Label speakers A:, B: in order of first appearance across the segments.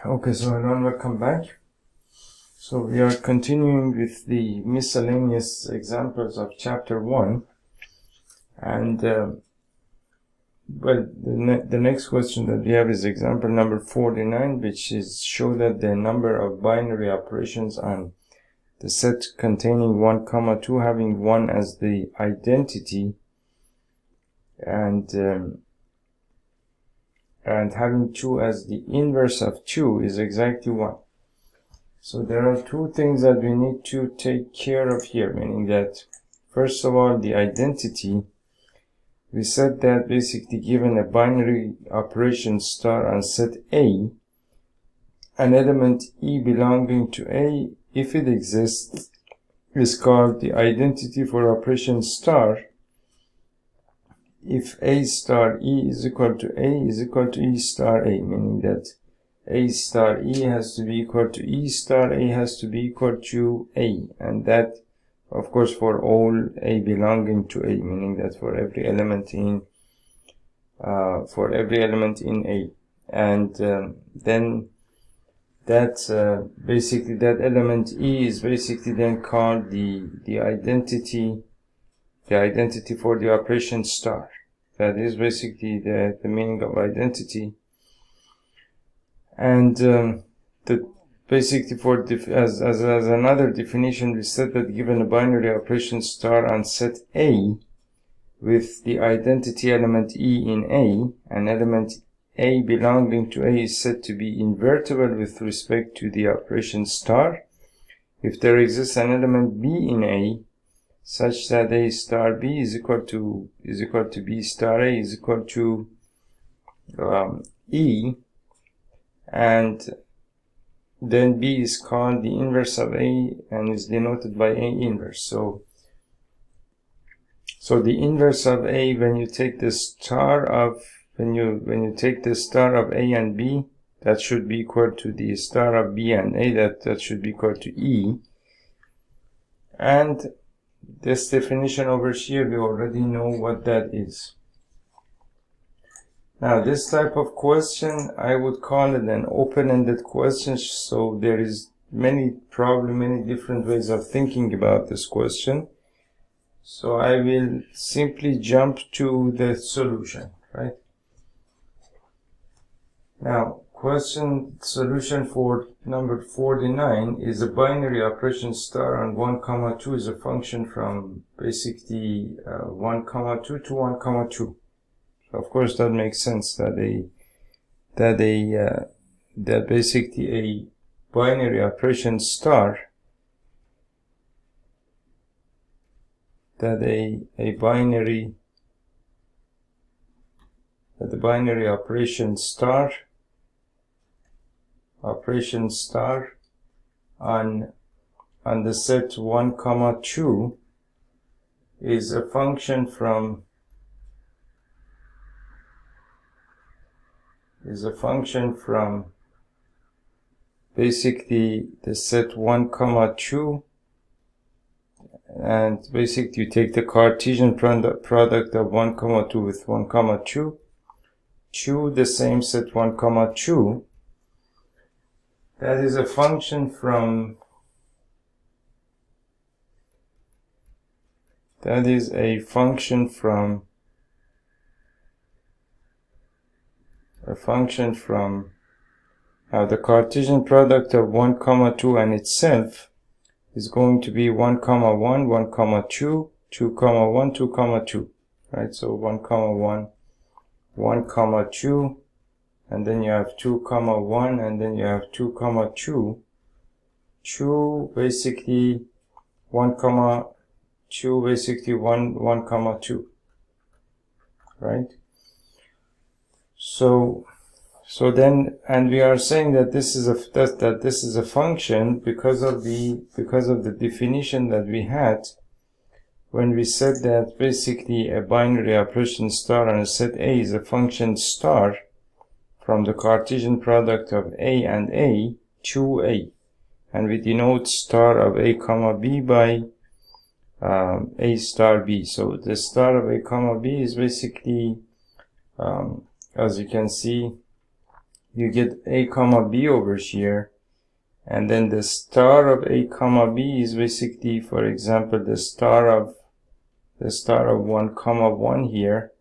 A: Okay, so everyone, welcome back. So we are continuing with the miscellaneous examples of chapter 1, and the next question that we have is example number 49, which is show that the number of binary operations on the set containing 1, 2 having 1 as the identity and having 2 as the inverse of 2 is exactly 1. So there are two things that we need to take care of here, meaning that first of all, the identity, we said that basically given a binary operation star on set A, an element E belonging to A, if it exists, is called the identity for operation star if A star E is equal to A is equal to E star A, meaning that A star E has to be equal to E star A has to be equal to A, and that of course for all A belonging to A, meaning that for every element in A, and then that basically that element E is basically then called the identity for the operation star. That is basically the meaning of identity. And basically for as another definition, we said that given a binary operation star on set A with the identity element E in A, an element A belonging to A is said to be invertible with respect to the operation star if there exists an element B in A such that A star B is equal to B star A is equal to E, and then B is called the inverse of A and is denoted by A inverse. So the inverse of A, when you take the star of when you take the star of A and B, that should be equal to the star of B and A, that should be equal to E. And this definition over here, we already know what that is. Now, this type of question, I would call it an open-ended question, so there is probably many different ways of thinking about this question. So I will simply jump to the solution, right? Now, solution for number 49 is a binary operation star on 1, 2 is a function from basically 1, 2 to 1, 2. So of course that makes sense that basically a binary operation star the binary operation star on the set 1, 2 is a function from basically the set 1, 2, and basically you take the Cartesian product of 1, 2 with 1, 2, the same set 1, 2. That is a function from now the Cartesian product of 1, 2 and itself is going to be 1, 1, 1, 2, 2, 1, 2, 2, right? So 1, 1, 1, 2, and then you have 2, 1, and then you have 2, 2, basically 1, 2, basically 1, 2, right? So then, and we are saying that this is a function because of the definition that we had when we said that basically a binary operation star on a set A is a function star from the Cartesian product of A and A to A, and we denote star of A, B by A star B. So the star of A, B is basically as you can see you get a comma b over here, and then the star of a comma b is basically, for example, the star of 1 comma 1 here,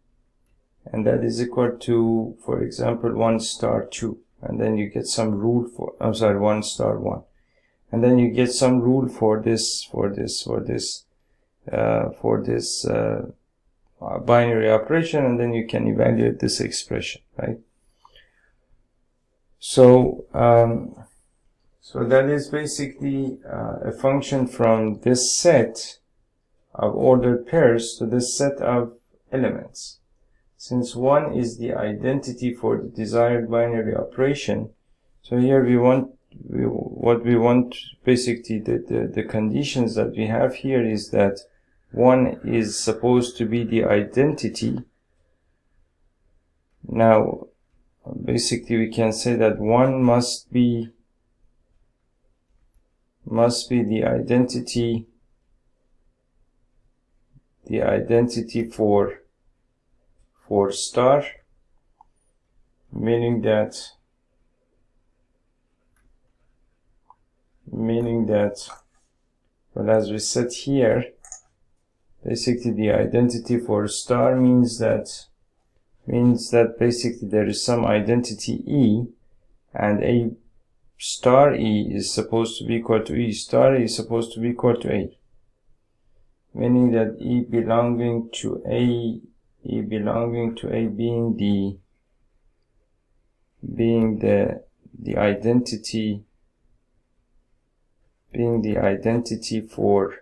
A: and that is equal to, for example, 1 star 2, and then you get some rule for, I'm sorry, 1 star 1, and then you get some rule for this binary operation, and then you can evaluate this expression, right? So so that is basically a function from this set of ordered pairs to this set of elements. Since 1 is the identity for the desired binary operation, so here what we want basically, the conditions that we have here is that 1 is supposed to be the identity. Now basically we can say that 1 must be the identity for star, meaning that well, as we said here, basically the identity for star means that basically there is some identity E, and A star E is supposed to be equal to E star E is supposed to be equal to A, meaning that E belonging to A being the identity for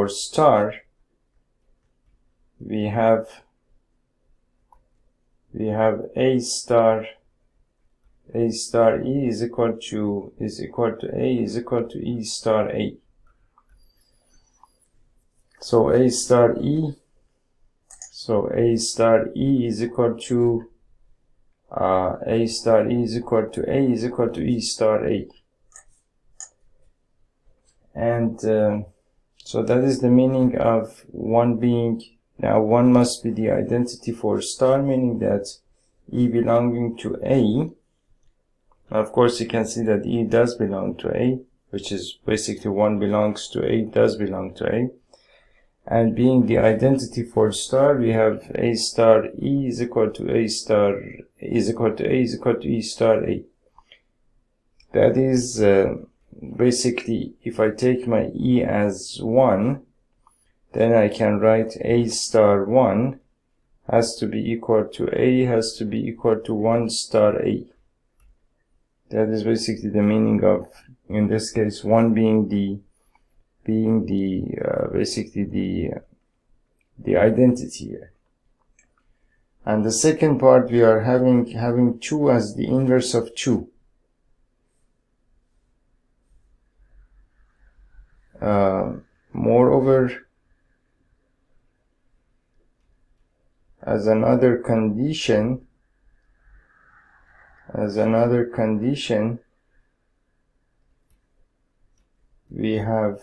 A: star, we have A star E is equal to A is equal to E star A. So A star E is equal to A star E is equal to E star A. And so that is the meaning of 1 being, now 1 must be the identity for star, meaning that E belonging to A. Of course you can see that E does belong to A, which is basically 1 belongs to A, does belong to A. And being the identity for star, we have A star E is equal to A star is equal to E star A. That is basically, if I take my E as 1, then I can write A star 1 has to be equal to A has to be equal to 1 star A. That is basically the meaning of, in this case, 1 being basically the identity here. And the second part, we are having 2 as the inverse of 2. Moreover, as another condition, we have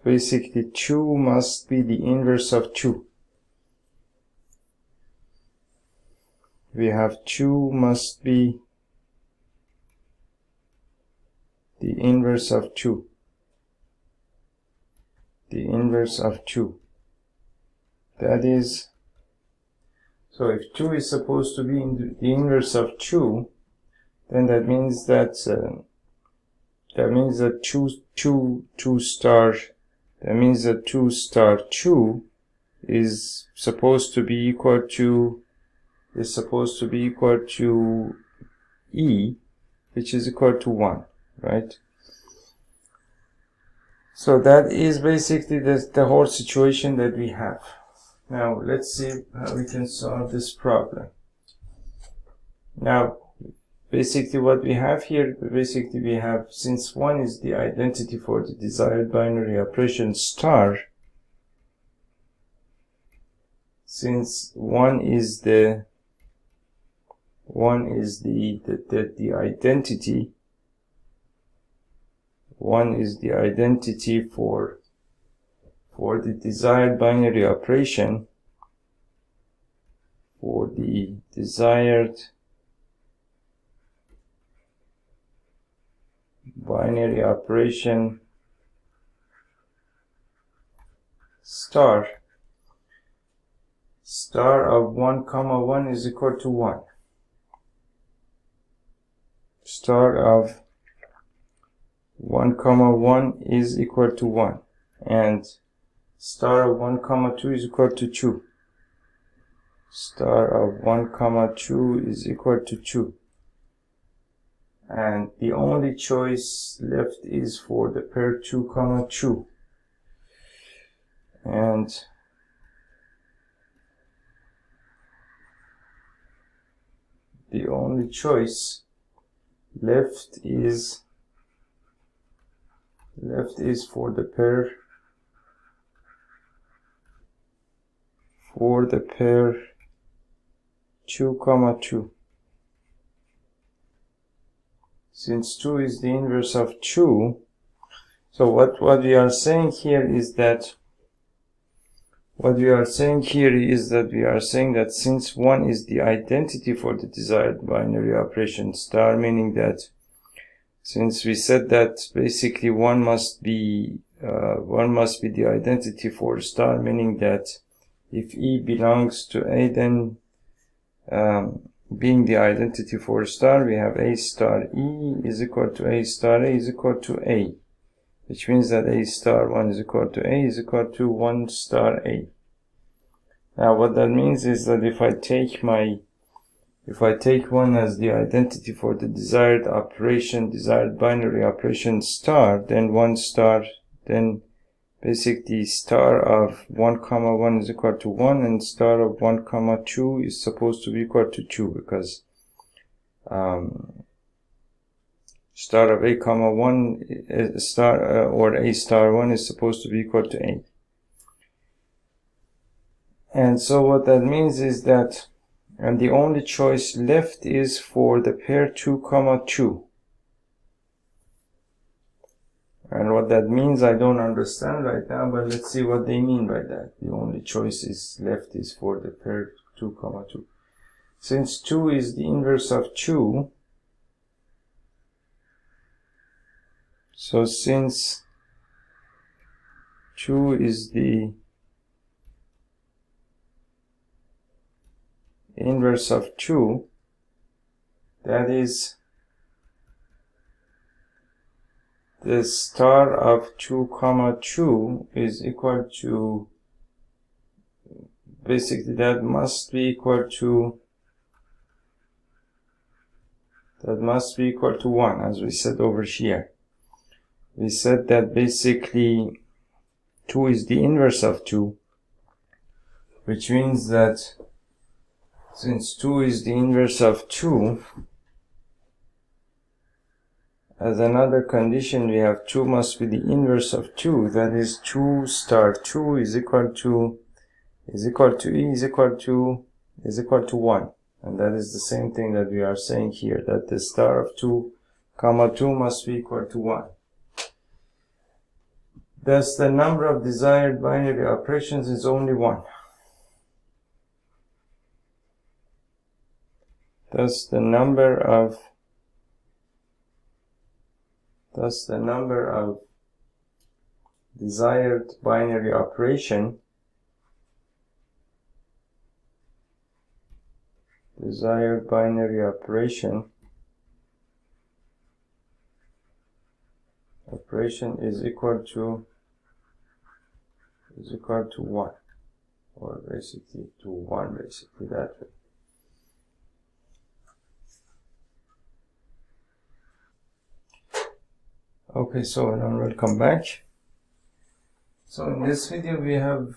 A: basically 2 must be the inverse of 2. We have 2 must be the inverse of 2. The inverse of 2. That is, so if 2 is supposed to be in the inverse of 2, then that means that 2 star 2 is supposed to be equal to E, which is equal to 1, right? So that is basically the whole situation that we have. Now let's see how we can solve this problem. Now basically what we have here, we have, since 1 is the identity for the desired binary operation star, since 1 is the identity, 1 is the identity for the desired binary operation, for the desired binary operation star of 1, 1 is equal to 1. Star of 1, 1 is equal to 1, and star of 1, 2 is equal to 2. Star of 1, 2 is equal to 2. And the only choice left is for the pair 2, 2. And the only choice left is for the pair 2, 2. Since 2 is the inverse of 2, so what we are saying here is that we are saying that since 1 is the identity for the desired binary operation star, meaning that since we said that basically 1 must be the identity for star, meaning that if E belongs to A, then being the identity for star, we have A star E is equal to A star A is equal to A, which means that A star 1 is equal to A is equal to 1 star A. Now what that means is that if I take 1 as the identity for the desired binary operation star, then 1 star, then basically star of 1, 1 is equal to 1, and star of 1, 2 is supposed to be equal to 2, because star of A, 1 or A star 1 is supposed to be equal to A. And so what that means is that, and the only choice left is for the pair 2, 2. And what that means I don't understand right now, but let's see what they mean by that. The only choice left is for the pair 2, 2. Since 2 is the inverse of 2, so since 2 is the inverse of 2, that is the star of 2, 2 is equal to, basically that must be equal to 1, as we said over here. We said that basically 2 is the inverse of 2, which means that since 2 is the inverse of 2, as another condition we have 2 must be the inverse of 2, that is 2 star 2 is equal to E is equal to 1. And that is the same thing that we are saying here, that the star of 2, 2 must be equal to 1. Thus the number of desired binary operations is only 1. Thus the number of desired binary operation is equal to 1, or basically to 1, basically that way. Okay, so now welcome back. So in this video we have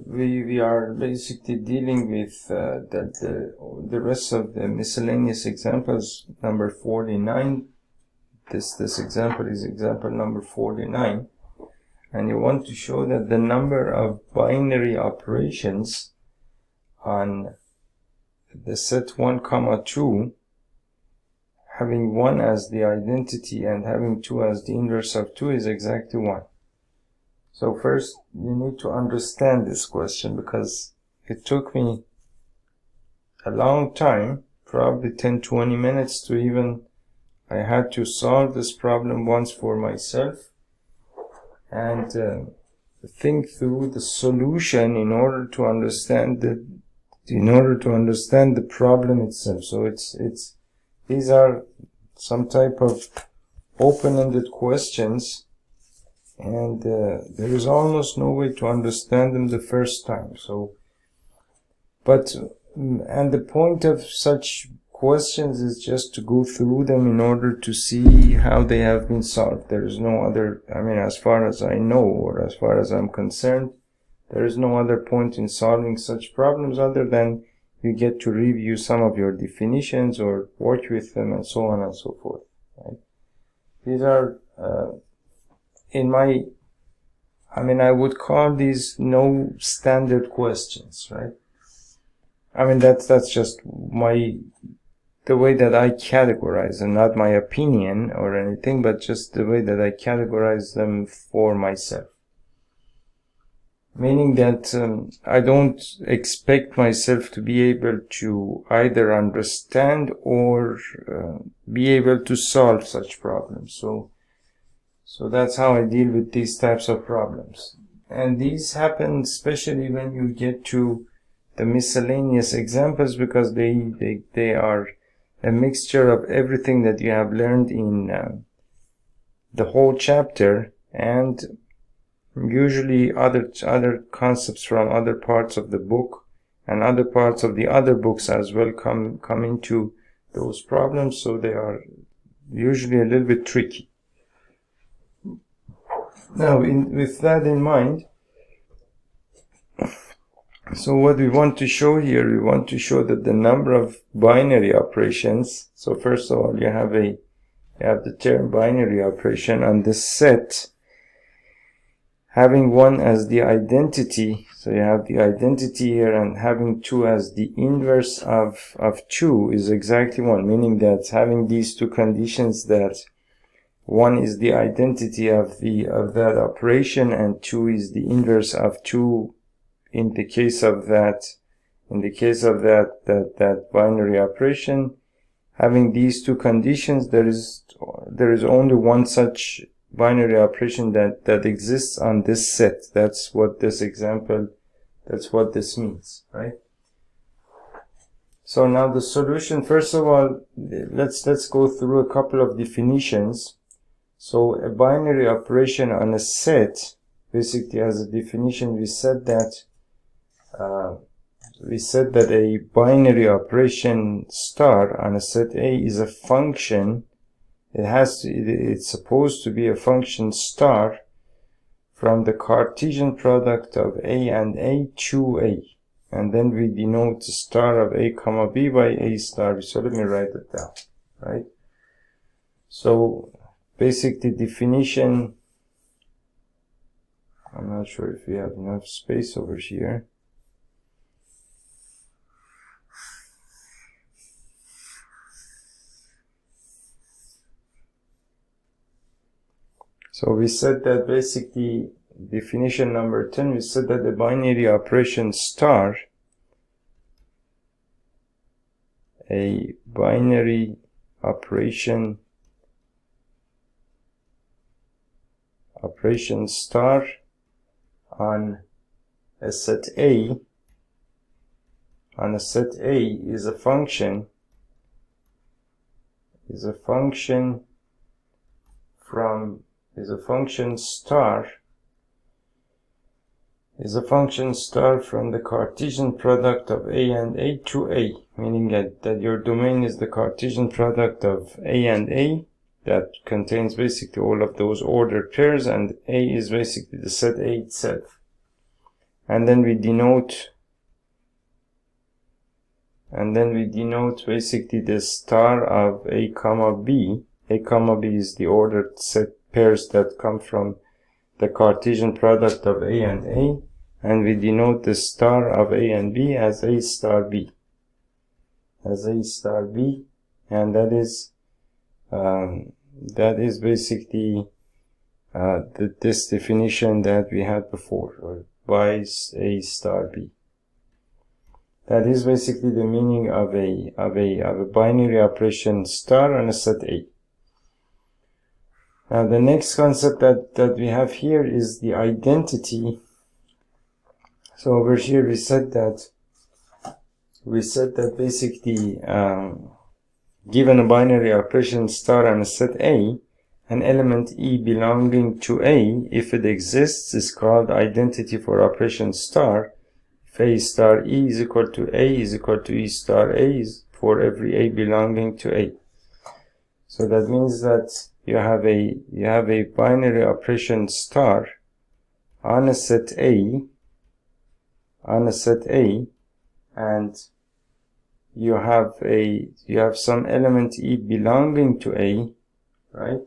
A: we are basically dealing with the rest of the miscellaneous examples, number 49. This example is example number 49, and you want to show that the number of binary operations on the set 1, 2, having 1 as the identity and having 2 as the inverse of 2 is exactly 1. So first, you need to understand this question, because it took me a long time, probably 10-20 minutes to even, I had to solve this problem once for myself and think through the solution in order to understand the problem itself. So these are some type of open-ended questions, and there is almost no way to understand them the first time. And the point of such questions is just to go through them in order to see how they have been solved. There is no other, as far as I know, or as far as I'm concerned, there is no other point in solving such problems other than you get to review some of your definitions or work with them and so on and so forth. Right? These are, I would call these no standard questions, right? That's just the way that I categorize them, not my opinion or anything, but just the way that I categorize them for myself. Meaning that I don't expect myself to be able to either understand or be able to solve such problems. So that's how I deal with these types of problems. And these happen especially when you get to the miscellaneous examples, because they are a mixture of everything that you have learned in the whole chapter, and usually other concepts from other parts of the book and other parts of the other books as well come into those problems, so they are usually a little bit tricky. Now, with that in mind, so what we want to show here, we want to show that the number of binary operations, so first of all you have the term binary operation on the set having 1 as the identity, so you have the identity here, and having 2 as the inverse of 2 is exactly 1, meaning that having these two conditions, that 1 is the identity of that operation and 2 is the inverse of 2 in the case of that binary operation. Having these two conditions, there is only one such binary operation that exists on this set. That's what this means, right? So now the solution, first of all, let's go through a couple of definitions. So a binary operation on a set, basically as a definition, we said that a binary operation star on a set A is a function. It's supposed to be a function star from the Cartesian product of A and A to A. And then we denote the star of A comma B by A star B. So let me write it down, right? So basic definition, I'm not sure if we have enough space over here. So we said that basically definition number 10, we said that the binary operation star, a binary operation star on a set A is a function star from the Cartesian product of A and A to A, meaning that your domain is the Cartesian product of A and A, that contains basically all of those ordered pairs, and A is basically the set A itself. And then we denote basically the star of A comma B. A comma B is the ordered set pairs that come from the Cartesian product of A and A, and we denote the star of A and B as A star B. And that is basically this definition that we had before, or by A star B. That is basically the meaning of a binary operation star on a set A. Now the next concept that we have here is the identity. So over here we said that basically given a binary operation star on a set A, an element E belonging to A, if it exists, is called identity for operation star. If A star E is equal to A is equal to E star A for every A belonging to A. So that means that you have a binary operation star on a set A, and you have some element E belonging to A, right?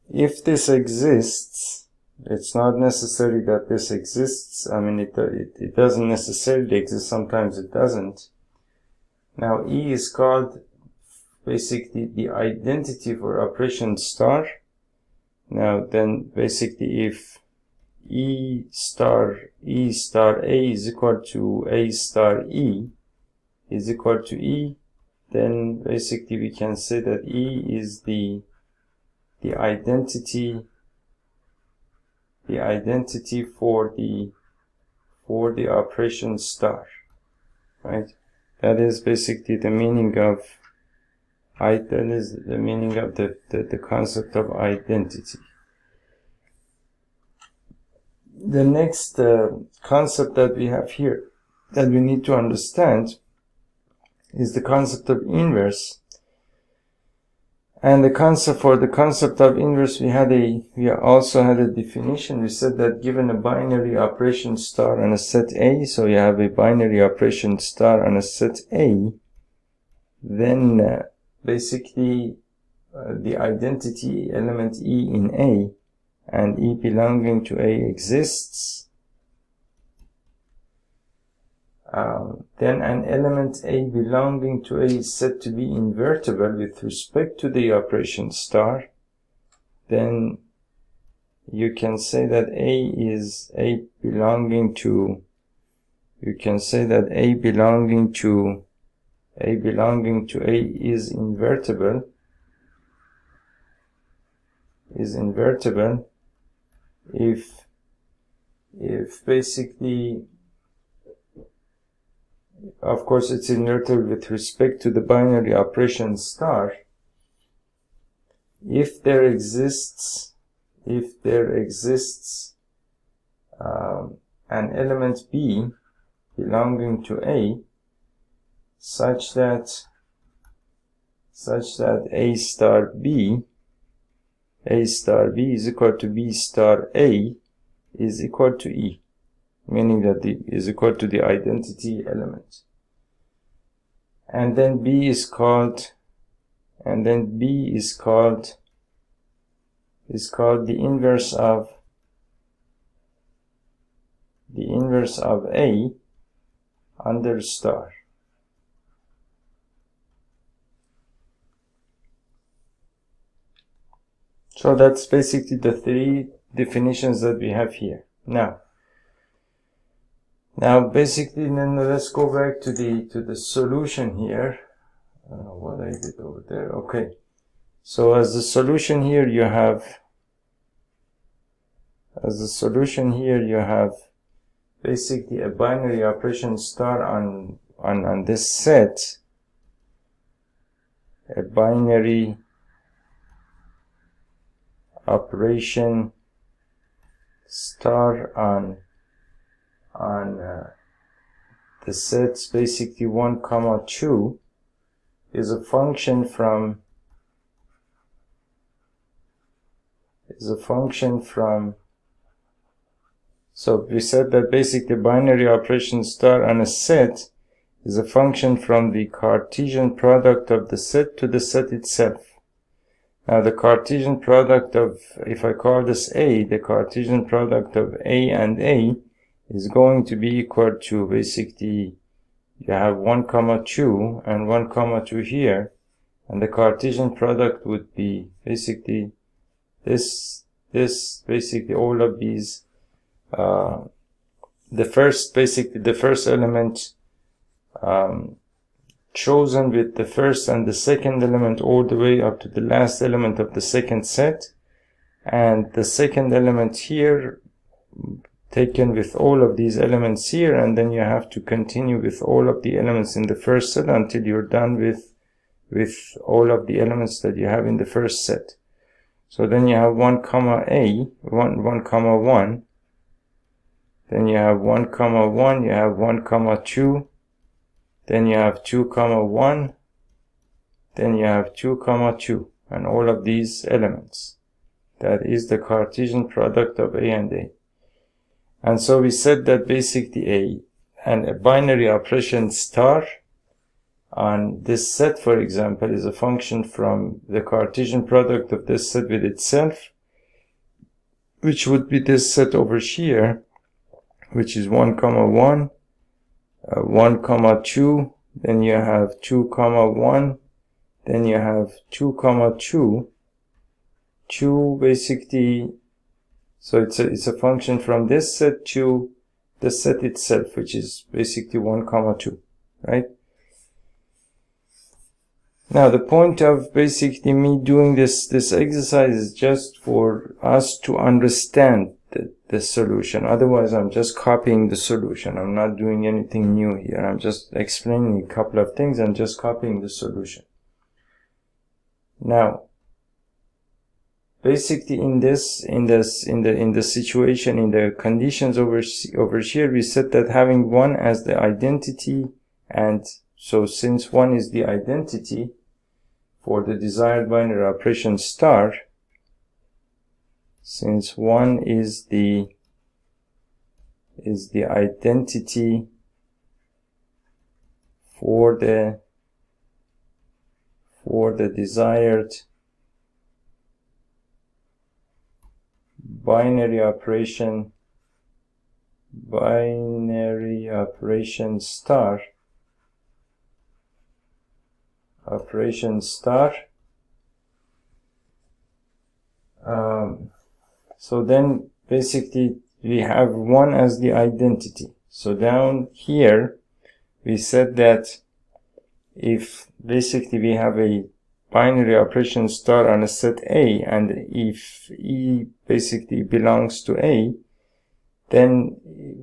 A: If this exists, it's not necessary that this exists. I mean, it doesn't necessarily exist. Sometimes it doesn't. Now, E is called basically the identity for operation star. Now, then basically if E star A is equal to A star E is equal to E, then basically we can say that E is the identity for the operation star, right? That is basically the meaning of the concept of identity. The next concept that we have here that we need to understand is the concept of inverse. And the concept of inverse, we also had a definition. We said that given a binary operation star on a set A, so you have a binary operation star on a set A, then basically the identity element E in A and E belonging to A exists, then an element A belonging to A is said to be invertible with respect to the operation star. Then you can say that A belonging to A is invertible if basically, of course, it's invertible with respect to the binary operation star if there exists an element B belonging to A such that A star B is equal to B star A is equal to E, meaning that is equal to the identity element. And then B is called the inverse of A under star. So that's basically the three definitions that we have here. Now basically, then let's go back to the solution here. I don't know what I did over there. Okay. So as the solution here you have basically a binary operation star on this set, a binary operation star on the sets basically 1, 2 is a function from so we said that basically binary operation star on a set is a function from the Cartesian product of the set to the set itself. Now the Cartesian product of, if I call this A, the Cartesian product of A and A is going to be equal to basically, you have 1, 2 and 1, 2 here, and the Cartesian product would be basically this basically all of these, the first element chosen with the first and the second element all the way up to the last element of the second set, and the second element here taken with all of these elements here, and then you have to continue with all of the elements in the first set until you're done with all of the elements that you have in the first set. So then you have 1 comma a 1 comma 1, then you have 1 comma 1, you have 1 comma 2, then you have 2 comma 1, then you have 2 comma 2, and all of these elements. That is the Cartesian product of a and a. And so we said that basically a binary operation star on this set, for example, is a function from the Cartesian product of this set with itself, which would be this set over here, which is 1 comma 1, 1 comma 2, then you have 2 comma 1, then you have 2 comma 2, 2 basically, so it's a function from this set to the set itself, which is basically 1 comma 2, right? Now the point of basically me doing this exercise is just for us to understand the solution. Otherwise I'm just copying the solution. I'm not doing anything new here. I'm just explaining a couple of things and just copying the solution. Now basically in the situation, in the conditions over here, we said that having 1 as the identity, and so since 1 is the identity for the desired binary operation star, since 1 is the identity for the desired binary operation star, so then basically we have 1 as the identity. So down here we said that if basically we have a binary operation star on a set A, and if E basically belongs to A, then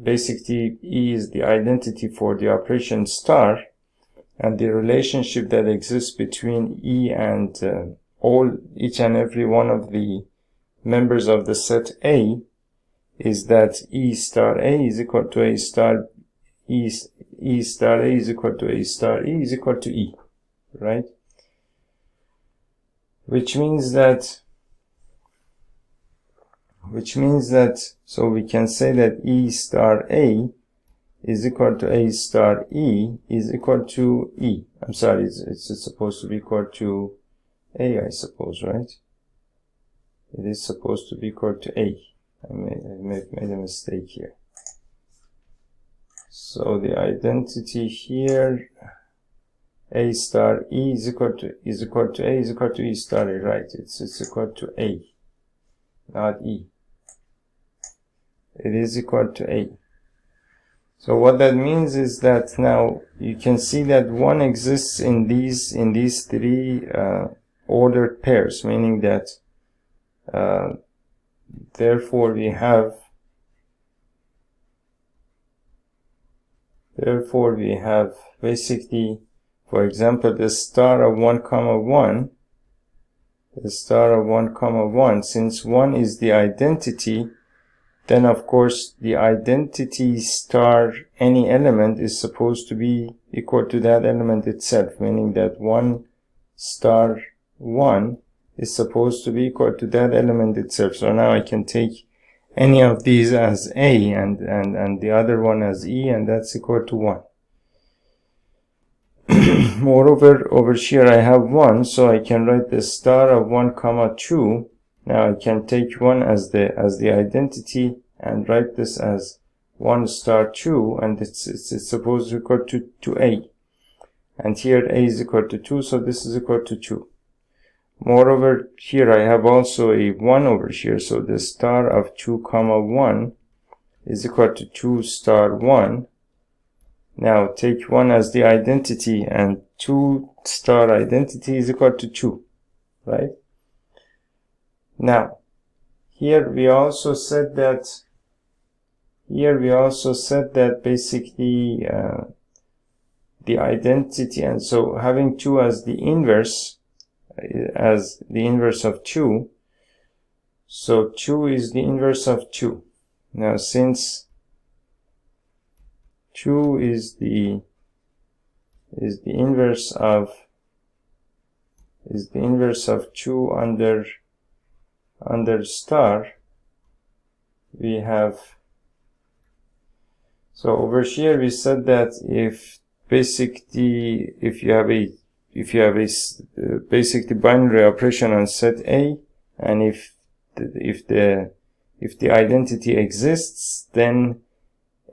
A: basically E is the identity for the operation star, and the relationship that exists between E and each and every one of the members of the set A is that E star A is equal to A star E star A is equal to A star E is equal to E, right? Which means that so we can say that E star A is equal to A star E is equal to E. I'm sorry, it's supposed to be equal to A, I suppose, right? It is supposed to be equal to A. I made a mistake here. So the identity here, A star E is equal to A is equal to E star A, right? It's equal to A, not E. It is equal to A. So what that means is that now you can see that 1 exists in these 3 ordered pairs, meaning that therefore we have basically, for example, the star of 1 comma 1, since 1 is the identity, then of course the identity star any element is supposed to be equal to that element itself, meaning that 1 star 1 is supposed to be equal to that element itself. So now I can take any of these as A and the other one as E, and that's equal to 1. Moreover, over here I have 1, so I can write the star of 1 comma 2. Now I can take 1 as the identity and write this as 1 star 2, and it's supposed to be equal to A. And here A is equal to 2, so this is equal to 2. Moreover, here I have also a 1 over here, so the star of 2 comma 1 is equal to 2 star 1, Now take 1 as the identity, and 2 star identity is equal to 2, right? Now, here we also said that basically the identity, and so having 2 as the inverse of 2, so 2 is the inverse of 2. Now since 2 is the inverse of 2 under star, we have, so over here we said that if you have a basically binary operation on set A, and if the identity exists, then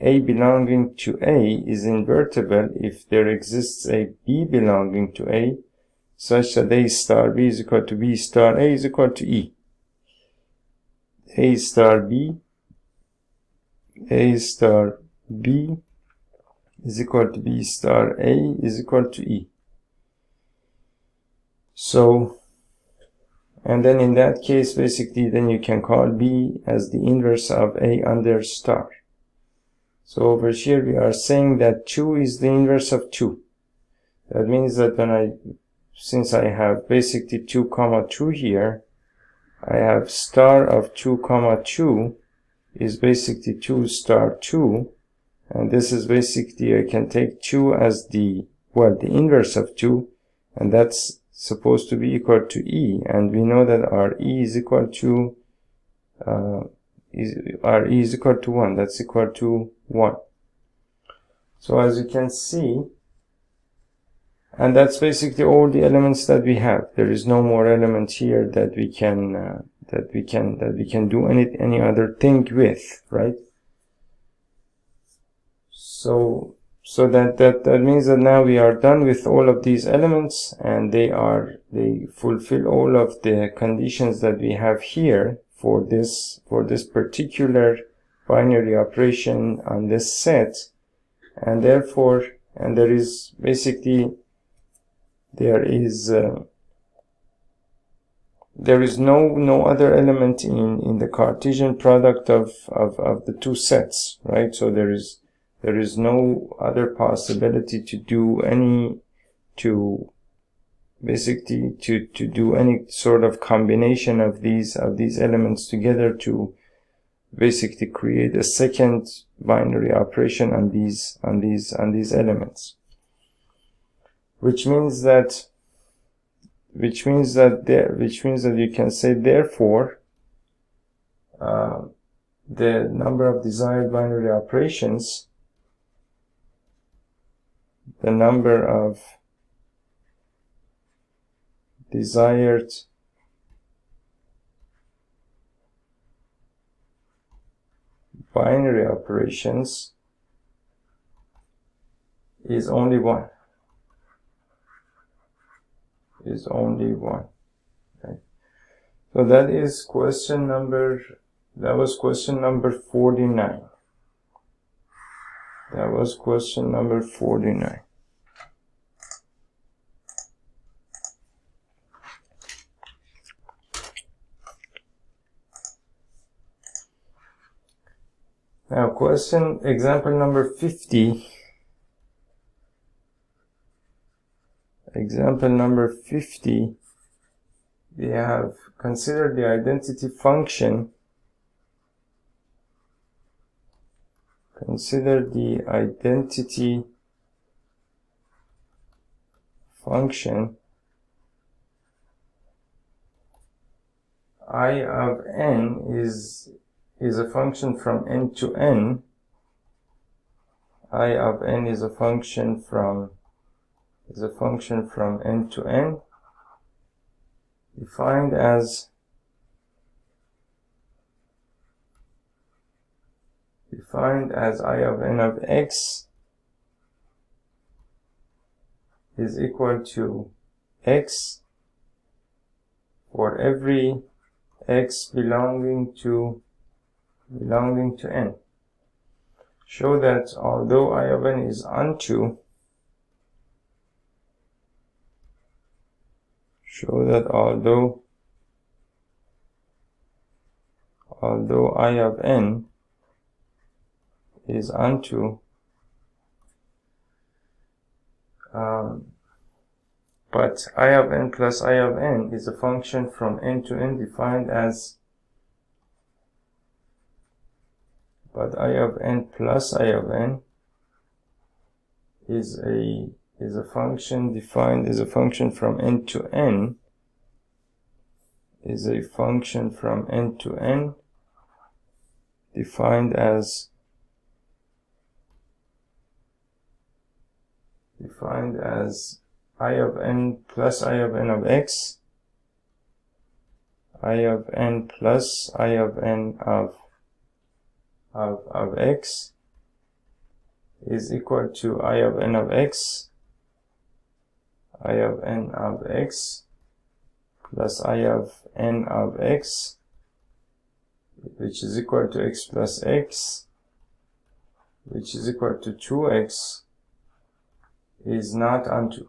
A: A belonging to A is invertible if there exists a B belonging to A, such that A star B is equal to B star A is equal to E. A star B is equal to B star A is equal to E. So, and then in that case, basically, then you can call B as the inverse of A under star. So over here we are saying that 2 is the inverse of 2. That means that since I have basically 2 comma 2 here, I have star of 2 comma 2 is basically 2 star 2, and this is basically, I can take 2 as the inverse of 2, and that's supposed to be equal to E, and we know that our E is equal to 1. That's equal to 1. So as you can see, and that's basically all the elements that we have. There is no more element here that we can do any other thing with, right? So that means that now we are done with all of these elements, and they fulfill all of the conditions that we have here for this particular binary operation on this set, and therefore, and there is basically there is no other element in the Cartesian product of the two sets, right? So there is no other possibility to do any do any sort of combination of these elements together to basically create a second binary operation on these elements, which means that you can say, therefore, the number of desired binary operations, the number of desired binary operations is only one. Okay. So that was question number 49. That was question number 49. Now example number 50. Example number 50, we have considered the identity function. Consider the identity function I of n is a function from n to n. I of n is a function from n to n, defined as I of n of x is equal to x for every x belonging to n, show that although I of n is onto, although I of n is onto, but I of n plus I of n is a function from n to n defined as, but I of n plus I of n is a function defined as a function from n to n, is a function from n to n defined as I of n plus I of n of x, I of n plus I of n of x is equal to I of n of x, I of n of x plus I of n of x, which is equal to x plus x, which is equal to 2x, is not onto.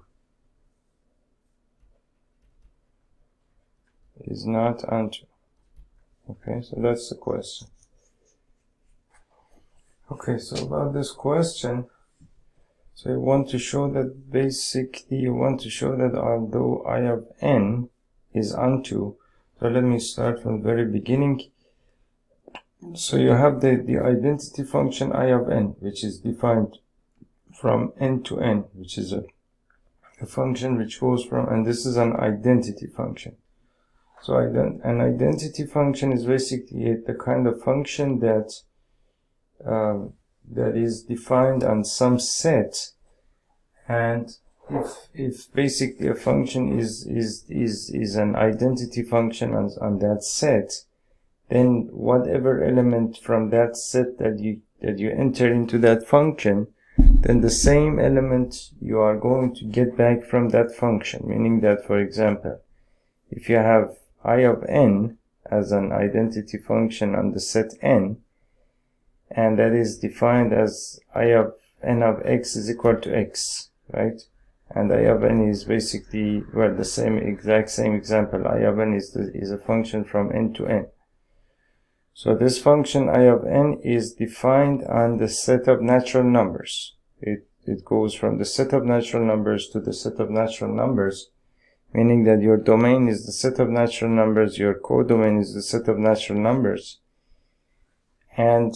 A: Is not onto. Okay, so that's the question. Okay, so about this question, so you want to show that basically you want to show that although I of n is onto, so let me start from the very beginning. So you have the identity function I of n, which is defined from n to n, which is a function which goes from, and this is an identity function. So an identity function is basically the kind of function that that is defined on some set, and if basically a function is an identity function on that set, then whatever element from that set that you enter into that function, then the same element you are going to get back from that function. Meaning that, for example, if you have I of n as an identity function on the set n, and that is defined as I of n of x is equal to x, right? And I of n is basically, well, the exact same example. I of n is a function from n to n. So this function I of n is defined on the set of natural numbers. It goes from the set of natural numbers to the set of natural numbers, meaning that your domain is the set of natural numbers, your codomain is the set of natural numbers. And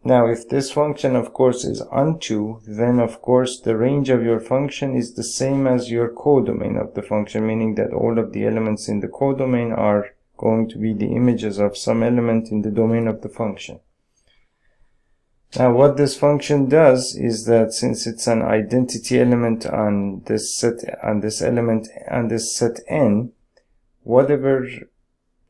A: now if this function of course is onto, then of course the range of your function is the same as your codomain of the function, meaning that all of the elements in the codomain are going to be the images of some element in the domain of the function. Now what this function does is that since it's an identity element on this set, on this element, on this set n, whatever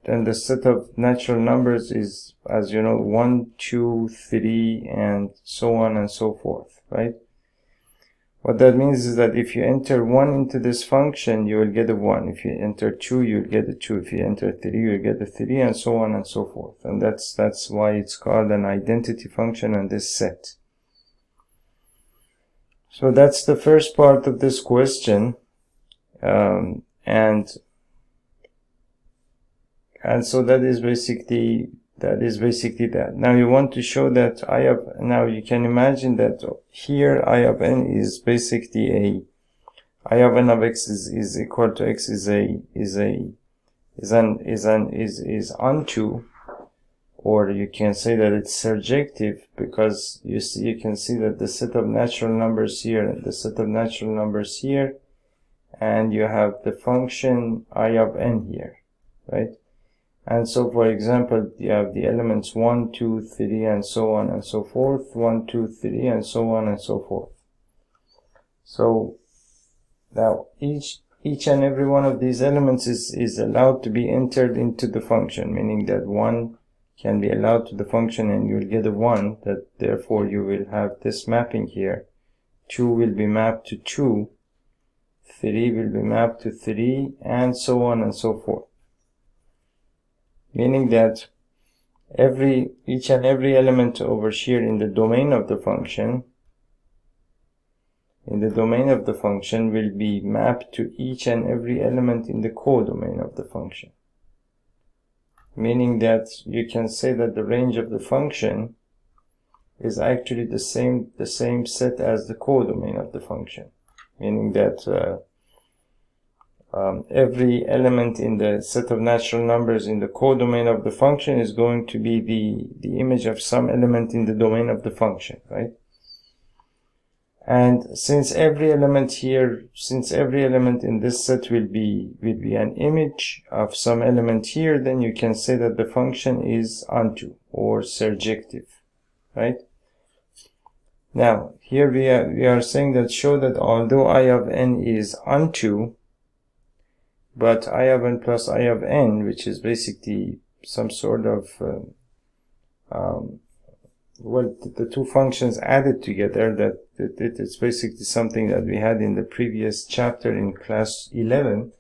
A: then the set of natural numbers is, as you know, 1, 2, 3, and so on and so forth, right? What that means is that if you enter 1 into this function, you will get a 1. If you enter 2, you'll get a 2. If you enter 3, you'll get a 3, and so on and so forth. And that's why it's called an identity function on this set. So that's the first part of this question. And so that is basically that. Now you want to show that now you can imagine that here I of n is basically I of n of x is equal to x is onto, or you can say that it's surjective, because you can see that the set of natural numbers here and the set of natural numbers here, and you have the function I of n here, right? And so, for example, you have the elements 1, 2, 3, and so on and so forth, 1, 2, 3, and so on and so forth. So, now each and every one of these elements is allowed to be entered into the function, meaning that 1 can be allowed to the function and you'll get a 1, that therefore you will have this mapping here. 2 will be mapped to 2, 3 will be mapped to 3, and so on and so forth. Meaning that each and every element over here in the domain of the function, will be mapped to each and every element in the codomain of the function. Meaning that you can say that the range of the function is actually the same set as the codomain of the function. Meaning that every element in the set of natural numbers in the codomain of the function is going to be the image of some element in the domain of the function, right? And since every element in this set will be an image of some element here, then you can say that the function is onto or surjective, right? Now, here we are saying that show that although I of n is onto, but I of n plus I of n, which is basically some sort of the two functions added together, that it's basically something that we had in the previous chapter in class 11,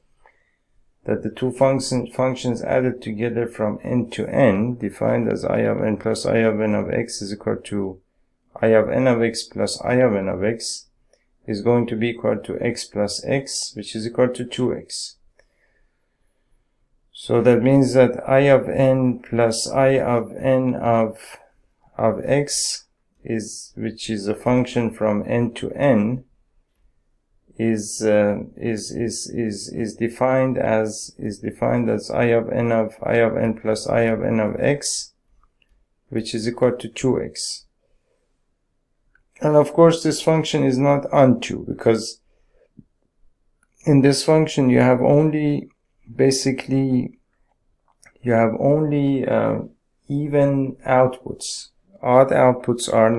A: that the two functions added together from n to n, defined as I of n plus I of n of x is equal to I of n of x plus I of n of x, is going to be equal to x plus x, which is equal to 2x. So that means that I of n plus I of n of x which is a function from n to n, is defined as I of n plus I of n of x, which is equal to 2x. And of course this function is not onto, because in this function you have only even outputs. Odd outputs are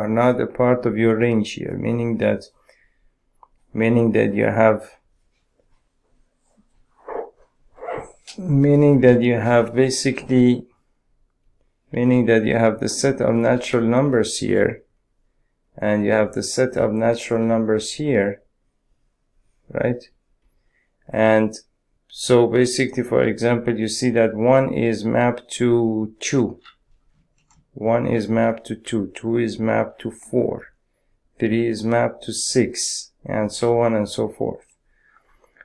A: not a part of your range here, meaning that you have the set of natural numbers here, and you have the set of natural numbers here, right? And so basically, for example, you see that 1 is mapped to 2. 1 is mapped to 2. 2 is mapped to 4. 3 is mapped to 6, and so on and so forth.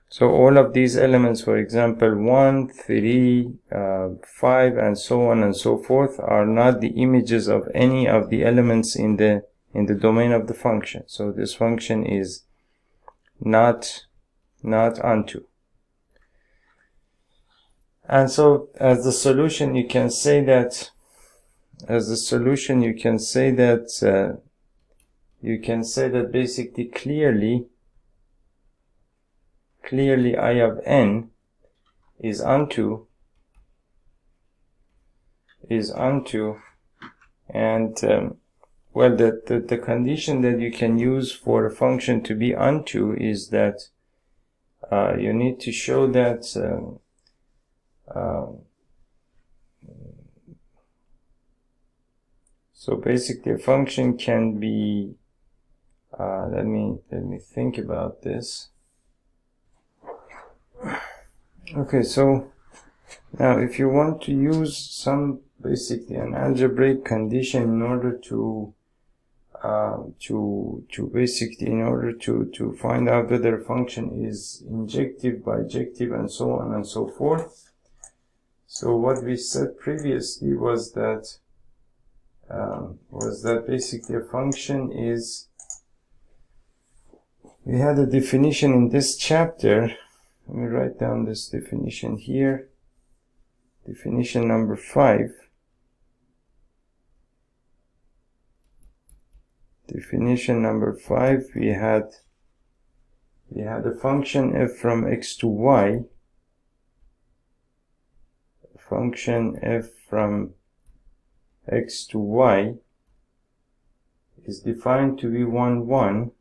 A: So all of these elements, for example, 1, 3, 5, and so on and so forth, are not the images of any of the elements in the domain of the function. So this function is not onto. And so as the solution you can say that basically clearly I of n is onto, and well, the condition that you can use for a function to be onto is that you need to show that so basically a function can be let me think about this. Okay, so now if you want to use basically an algebraic condition in order to find out whether a function is injective, bijective, and so on and so forth. So what we said previously was that basically a function is, we had a definition in this chapter. Let me write down this definition here. Definition number 5. Definition number 5, we had a function f from x to y. A function f from x to y is defined to be 1, 1.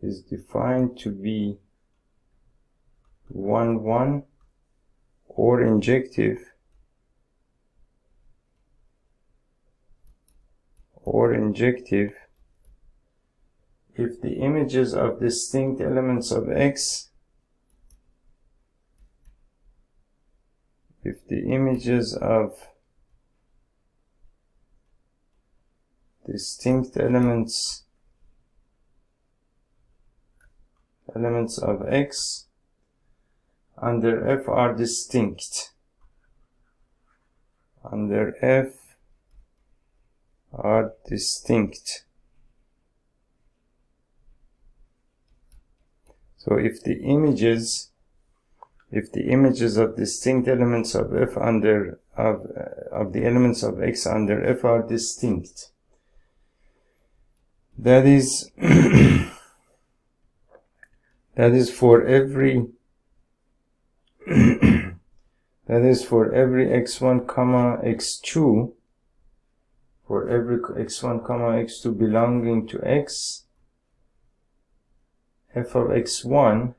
A: Is defined to be 1, 1 or injective, if the images of distinct elements of x if the images of distinct elements of X under F are distinct. Under F are distinct. So if the images of distinct elements of F under of the elements of X under F are distinct, that is that is for every x1 comma x2, for every x1 comma x2 belonging to X, f of x1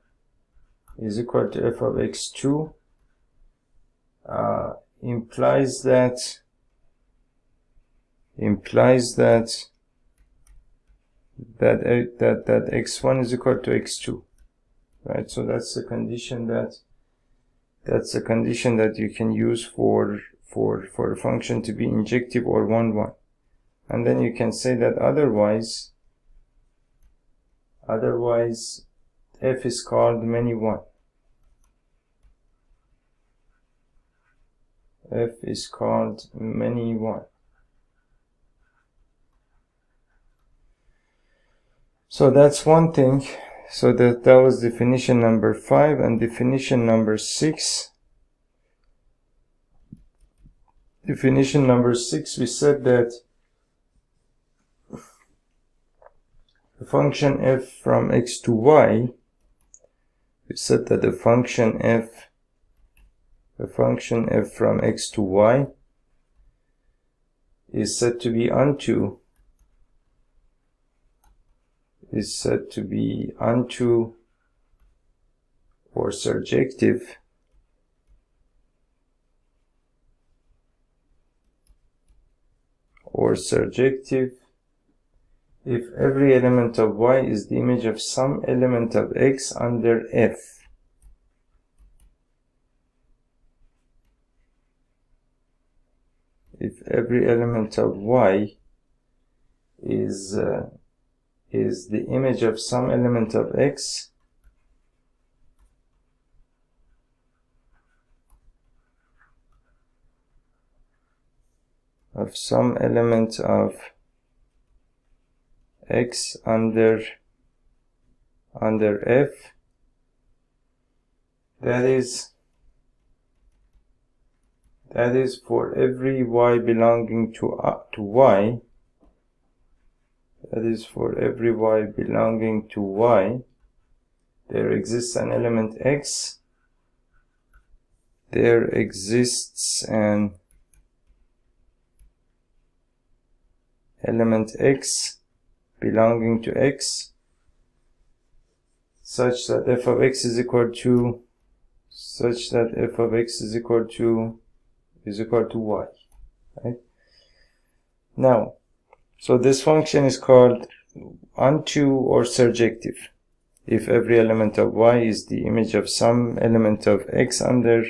A: is equal to f of x2 implies that x1 is equal to x2, right? So that's a condition that you can use for a function to be injective or 1-1, and then you can say that otherwise f is called many 1. F is called many 1. So that's one thing. So that was definition number 5, and definition number 6. Definition number 6, we said that the function f from x to y, we said that the function f from x to y is said to be onto or surjective if every element of y is the image of some element of x under F. If every element of y is the image of some element of x of some element of x under F, that is for every y belonging to y, that is for every y belonging to y, there exists an element x, there exists an element x belonging to x such that f of x is equal to y, right? Now, so this function is called onto or surjective if every element of y is the image of some element of x under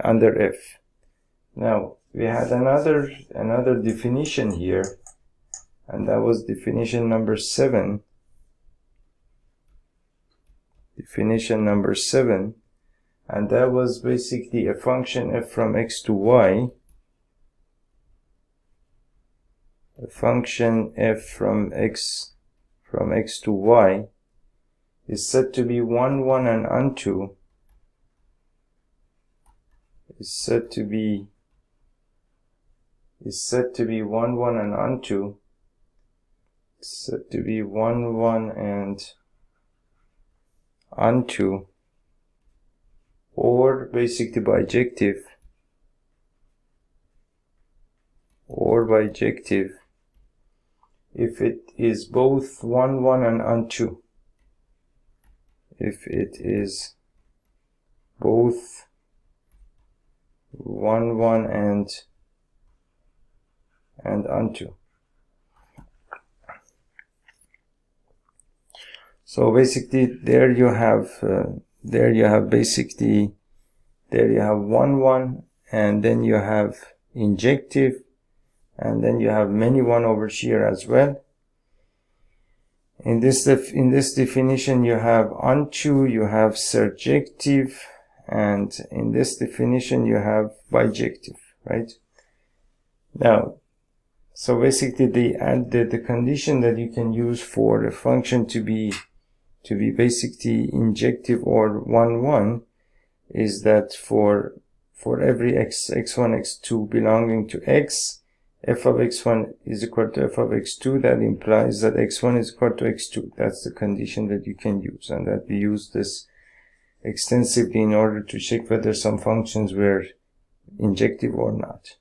A: F. Now, we had another definition here, and that was definition number 7. Definition number 7, and that was basically a function f from x to y. A function f from x to y is said to be 1-1 and onto. Is said to be 1-1 and onto. Said to be 1-1 and onto, or basically bijective, if it is both 1-1 and onto. If it is both 1-1 and onto. So basically there you have basically there you have 1 1, and then you have injective, and then you have many 1 over here as well. In this definition, you have unto, you have surjective, and in this definition, you have bijective, right? Now, so basically, the condition that you can use for a function to be basically injective or 1 1 is that for every x1 x2 belonging to x, f of x1 is equal to f of x2. That implies that x1 is equal to x2. That's the condition that you can use, and that we use this extensively in order to check whether some functions were injective or not.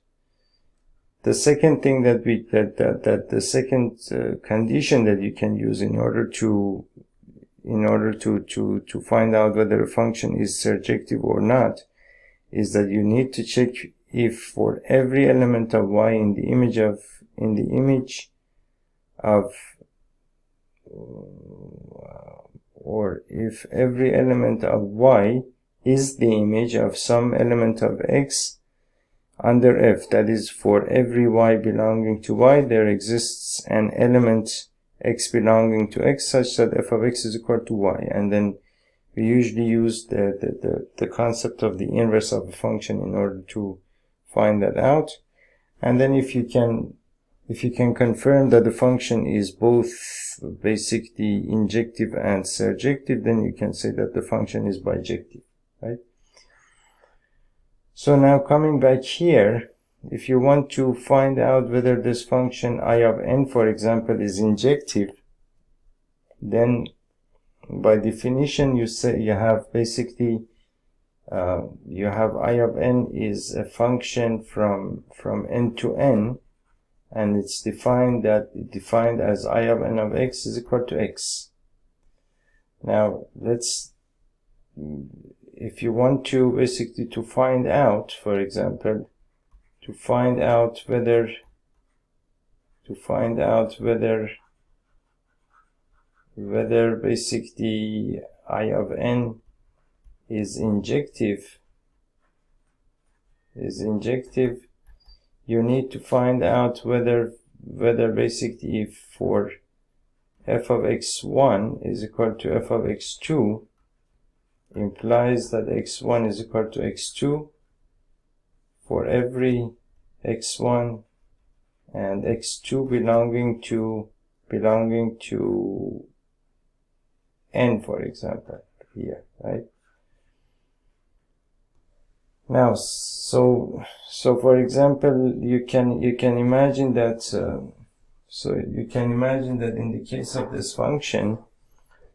A: The second thing that the second condition that you can use in order to find out whether a function is surjective or not is that you need to check if for every element of y in the image of or if every element of y is the image of some element of x under f, that is, for every y belonging to y, there exists an element x belonging to x such that f of x is equal to y, and then we usually use the concept of the inverse of a function in order to find that out. And then if you can confirm that the function is both basically injective and surjective, then you can say that the function is bijective, right? So now coming back here, if you want to find out whether this function I of n, for example, is injective, then by definition you say you have basically you have I of n is a function from n to n, and it's defined as I of n of x is equal to x. Now if you want to basically to find out, for example, to find out whether basically I of n is injective, you need to find out whether basically if for f of x1 is equal to f of x2 implies that x1 is equal to x2 for every x1 and x2 belonging to n, for example, here, right? Now, so for example, you can imagine that in the case of this function,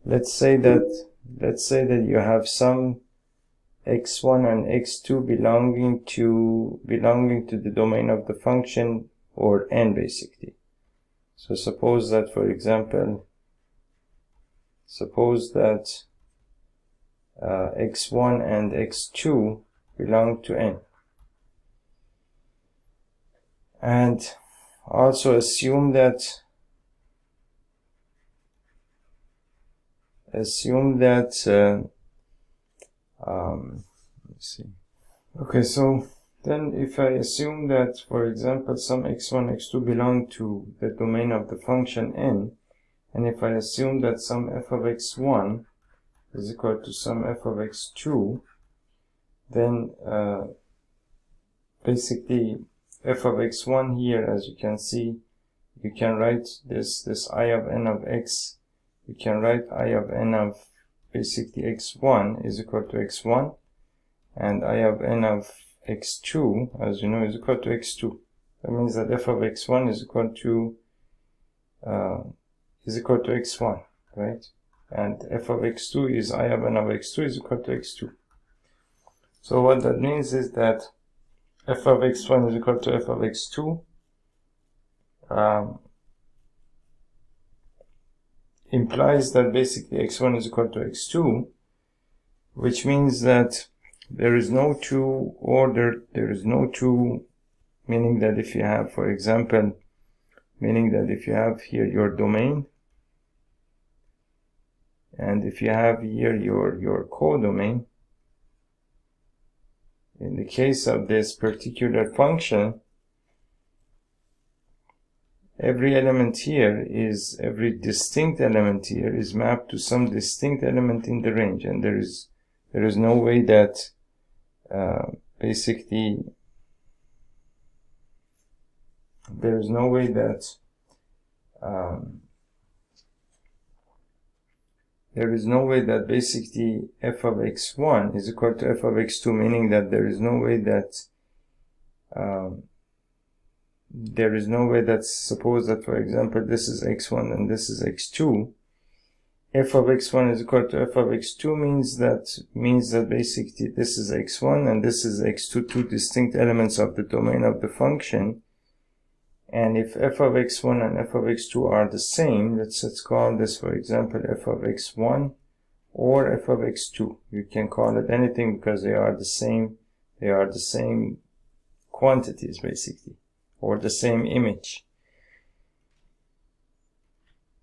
A: let's say that you have some x1 and x2 belonging to the domain of the function, or n basically. So suppose that, for example, x1 and x2 belong to n, and also assume that let's see. Okay, so then if I assume that, for example, some x1, x2 belong to the domain of the function n, and if I assume that some f of x1 is equal to some f of x2, then basically f of x1 here, as you can see, you can write this I of n of x, you can write I of n of basically x1 is equal to x1, and I of n of x2, as you know, is equal to x2. That means that f of x1 is equal to x1, right? And f of x2 is I of n of x2 is equal to x2. So what that means is that f of x1 is equal to f of x2 implies that basically x1 is equal to x2, which means that there is no two order, meaning that if you have, for example, if you have here your domain, and if you have here your codomain, in the case of this particular function, every distinct element here is mapped to some distinct element in the range, and there is no way that basically f of x1 is equal to f of x2, meaning that there is no way that suppose that, for example, this is x1 and this is x2. F of x1 is equal to f of x2 means that basically this is x1 and this is x2, two distinct elements of the domain of the function. And if f of x1 and f of x2 are the same, let's call this, for example, f of x1 or f of x2. You can call it anything because they are the same quantities basically, or the same image.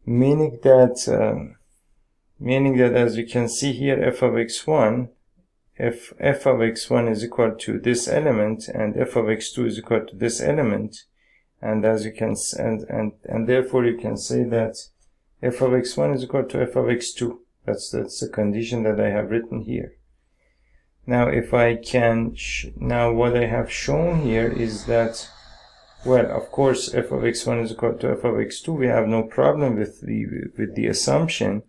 A: Meaning that as you can see here, f of x1, if f of x1 is equal to this element and f of x2 is equal to this element, and as you can and therefore you can say that f of x1 is equal to f of x2. That's the condition that I have written here. Now if I can now what I have shown here is that, well, of course f of x1 is equal to f of x2. We have no problem with the assumption.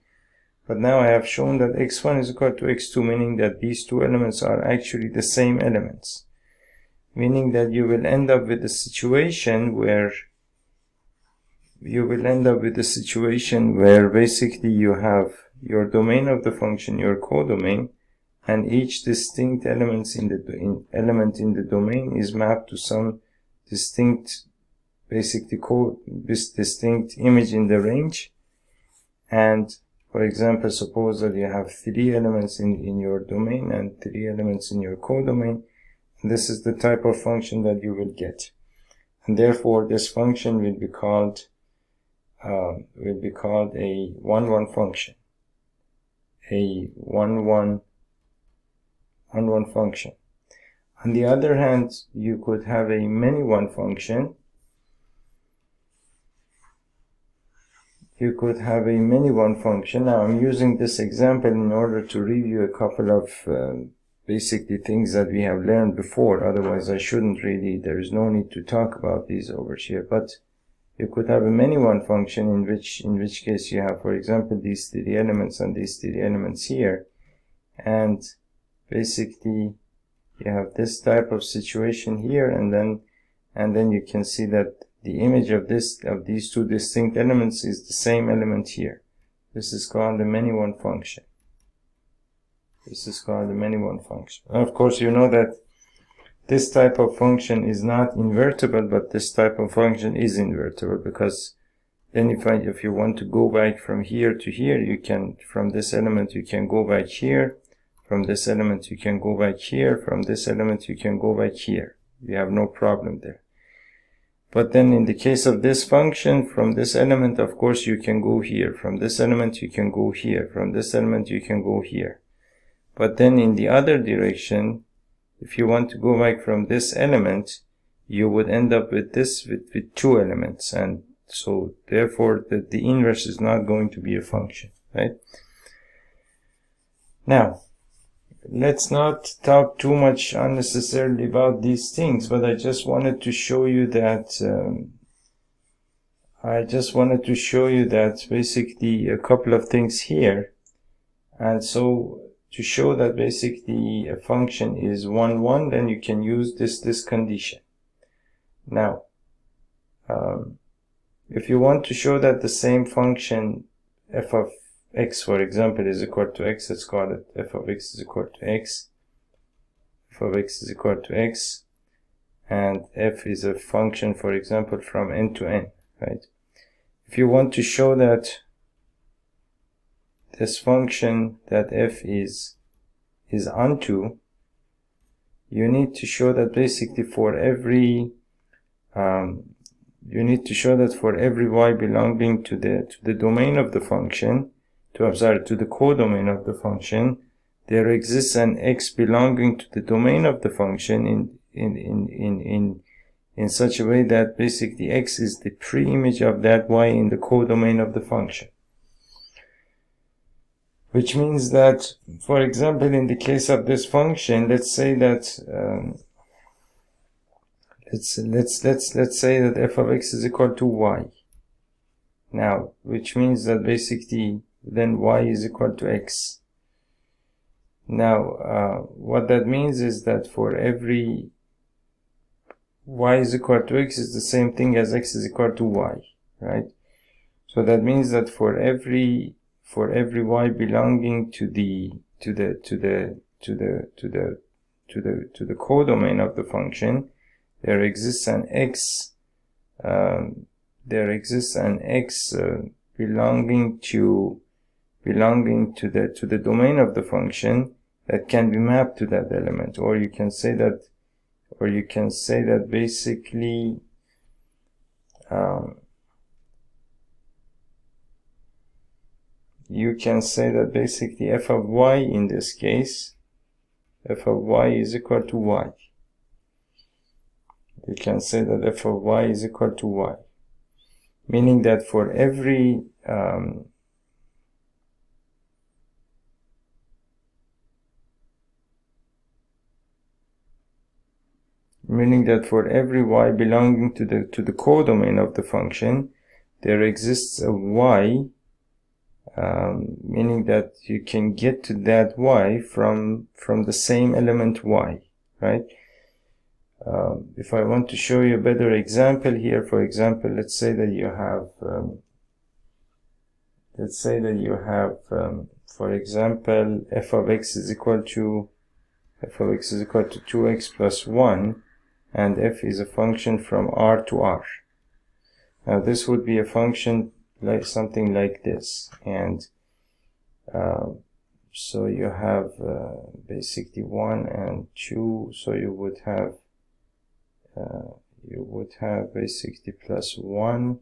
A: But now I have shown that x1 is equal to x2, meaning that these two elements are actually the same elements. Meaning that you will end up with a situation where basically you have your domain of the function, your codomain, and each distinct element in the domain is mapped to some distinct distinct image in the range. And for example, suppose that you have 3 elements in your domain and 3 elements in your codomain. This is the type of function that you will get, and therefore this function will be called a 1-1 function, a 1-1 function. On the other hand, you could have a many-1 function. Now I'm using this example in order to review a couple of basically things that we have learned before. Otherwise I shouldn't really, there is no need to talk about these over here. But you could have a many-1 function in which case you have, for example, these 3 elements and these 3 elements here, and basically you have this type of situation here, and then you can see that the image of these two distinct elements is the same element here. This is called the many-1 function. And of course, you know that this type of function is not invertible, but this type of function is invertible, because then if you want to go back from here to here, you can, from this element you can go back here, from this element you can go back here, from this element you can go back here. You have no problem there. But then in the case of this function, from this element, of course, you can go here. From this element, you can go here. From this element, you can go here. But then in the other direction, if you want to go back from this element, you would end up with this, with 2 elements. And so therefore, the inverse is not going to be a function, right? Now, let's not talk too much unnecessarily about these things, but I just wanted to show you that basically a couple of things here. And so to show that basically a function is 1-1, then you can use this condition. Now, if you want to show that the same function f of x, for example, is equal to x, let's call it f of x is equal to x, f of x is equal to x, and f is a function, for example, from n to n, right? If you want to show that this function, that f is onto, you need to show that basically for every y belonging to the domain of the function, to the codomain of the function, there exists an x belonging to the domain of the function in such a way that basically x is the pre-image of that y in the codomain of the function. Which means that, for example, in the case of this function, let's say that let's say that f of x is equal to y. Now, which means that basically then y is equal to x. Now, what that means is that for every y is equal to x is the same thing as x is equal to y, right? So that means that for every y belonging to the codomain of the function, there exists an x belonging to the domain of the function that can be mapped to that element. Or you can say that basically you can say that basically f of y in this case, f of y is equal to y. You can say that f of y is equal to y, meaning that for every y belonging to the codomain of the function, there exists a y, meaning that you can get to that y from the same element y, right? If I want to show you a better example here, for example, let's say that you have for example, f of x is equal to 2x plus 1, and f is a function from R to R. Now this would be a function like something like this, and so you have basically 1 and 2, so you would have basically plus 1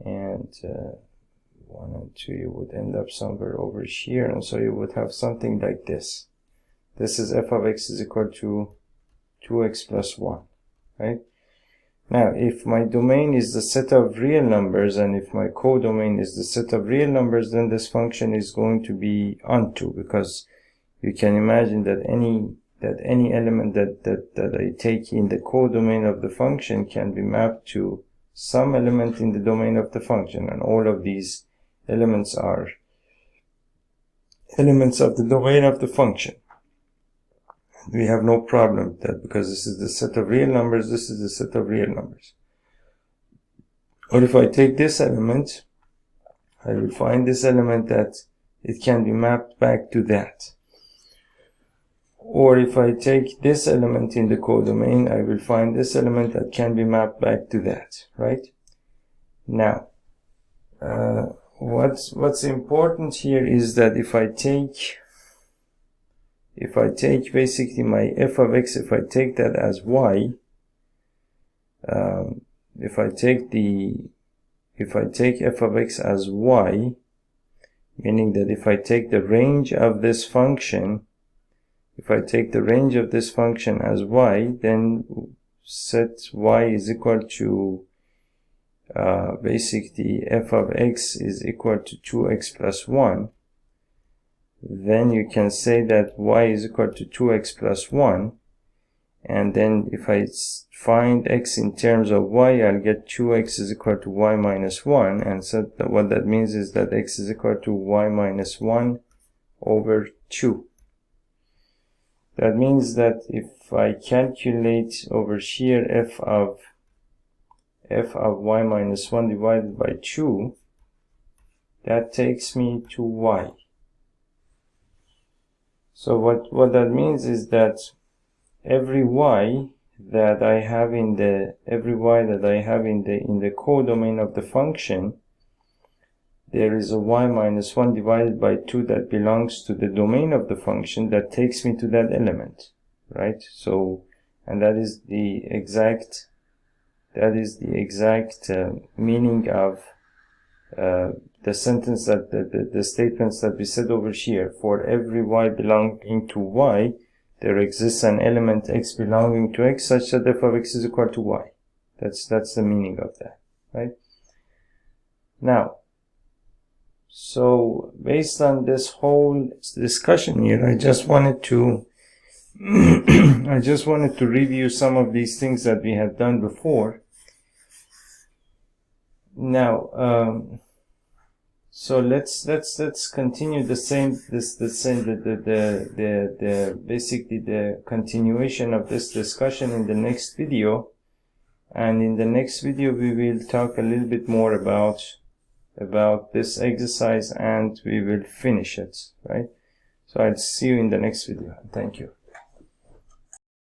A: and 1 and 2, you would end up somewhere over here, and so you would have something like this. This is f of x is equal to 2x plus 1, right? Now, if my domain is the set of real numbers, and if my codomain is the set of real numbers, then this function is going to be onto, because you can imagine that any element that I take in the codomain of the function can be mapped to some element in the domain of the function, and all of these elements are elements of the domain of the function. We have no problem with that, because this is the set of real numbers, this is the set of real numbers. Or if I take this element, I will find this element that it can be mapped back to that. Or if I take this element in the codomain, I will find this element that can be mapped back to that, right? Now, what's important here is that if I take basically my f of x, if I take that as y, if I take f of x as y, meaning that if I take the range of this function, as y, then set y is equal to basically f of x is equal to 2x plus 1, then you can say that y is equal to 2x plus 1, and then if I find x in terms of y, I'll get 2x is equal to y minus 1, and so what that means is that x is equal to y minus 1 over 2. That means that if I calculate over here f of y minus 1 divided by 2, that takes me to y. So what that means is that every y that I have in the codomain of the function, there is a y minus 1 divided by 2 that belongs to the domain of the function that takes me to that element, right? So, and that is the exact meaning of the sentence that the statements that we said over here. For every y belonging to y, there exists an element x belonging to x such that f of x is equal to y. That's the meaning of that, right? Now, so based on this whole discussion here, I just wanted to review some of these things that we have done before. Now, so let's continue basically the continuation of this discussion in the next video. And in the next video, we will talk a little bit more about this exercise, and we will finish it, right? So I'll see you in the next video. Thank you.